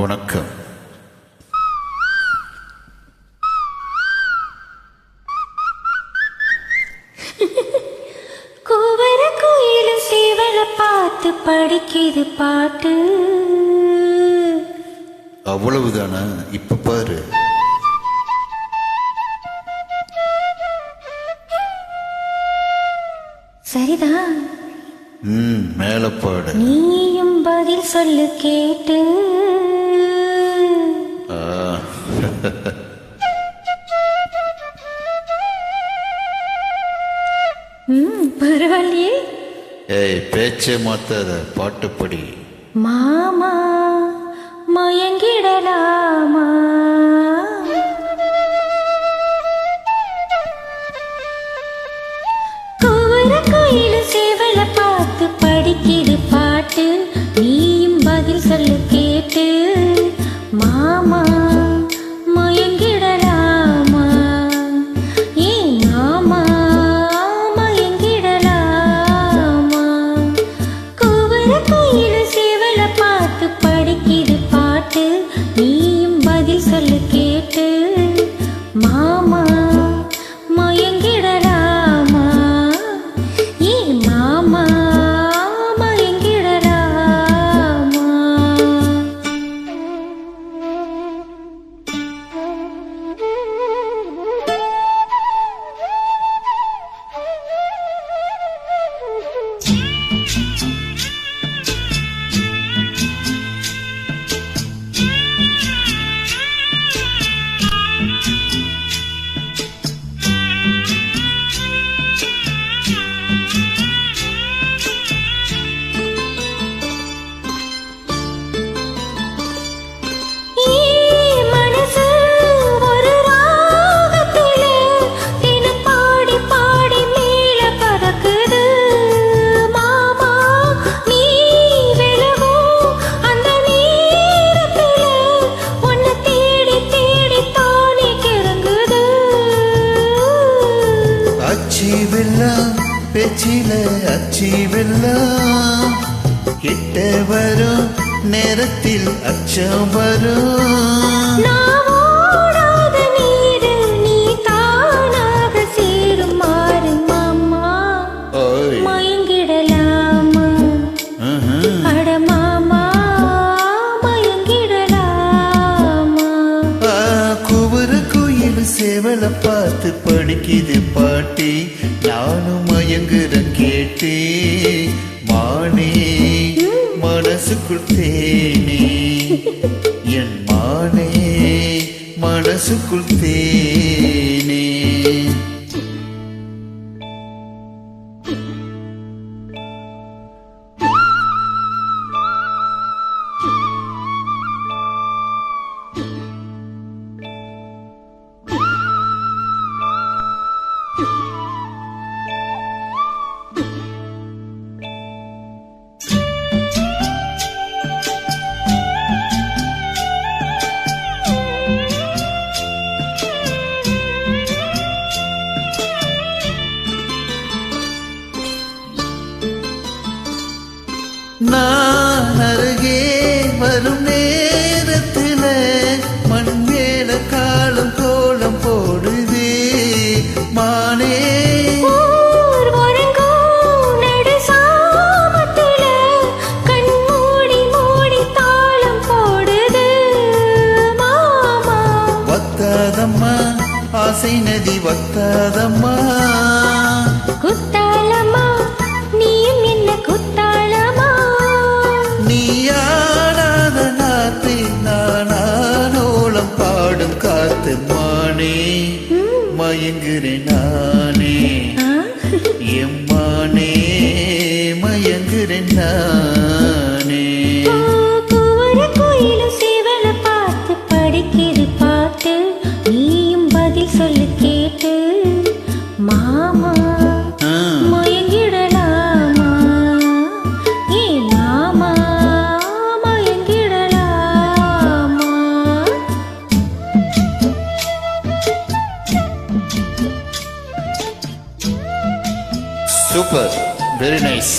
வணக்கம். கூவர கோயிலும் சேவல பார்த்து படிக்குது பாட்டு. அவ்வளவுதானா? இப்ப பாரு. சரிதான். மேல பாடு. நீயும் பதில் சொல்லு கேட்டு. பரவாயில்லையே. ஏய், பேச்சே மாத்தாத, பாட்டு படி. மாமா மயங்கிடலாமா? கூவர கோயிலும் சேவல பார்த்து படிக்குது பாட்டு. நீயும் பதில் சொல்லு கேட்டு. மாமா மயங்கிடலாமா? ஏன் மாமா மயங்கிடலாமா? கூவர கோயிலும் சேவல பார்த்து படிக்குது பாட்டு. நீயும் பதில் சொல்லு கேட்டு. மாமா மயங்கிடலாமா? ஏன் மாமா மயங்கிடலாமா? பேச்சில அச்சி வெல்லம் கிட்ட வரும் நேரத்தில் அச்சம் வரும். நாவோடாத நீரு நீ தானாக சேருமாறு மாமா மயங்கிடலாமா? அட மாமா மயங்கிடலாமா? கூவர கோயில் சேவல பார்த்து படிக்குது பாட்டி. நானும் மயங்குற கேட்டே மானே மனசுக்குள் தேனே. என் மானே மனசுக்குள் தேனே. நான் அருகே வரும் நேரத்தில் மண் மேல காலம் கோலம் போடுதே மானே. வத்தாதம்மா ஆசை நதி வத்தாதம்மா. குத்தாலம்மா நீயும் என்ன குத்தாலமா? நீயாடாத நாத்தை நானோலம் பாடும் காத்து மானே மயங்குறேன் நானே. எம்மானே மயங்குறேன் நானே. கூவர கோயிலும் சேவல பார்த்து படிக்குது பாட்டு. நீயும் பதில் சொல்லு கேட்டு. மாமா மயங்கிடலாமா? ஏன் மாமா மயங்கிடலாமா? Super, very nice.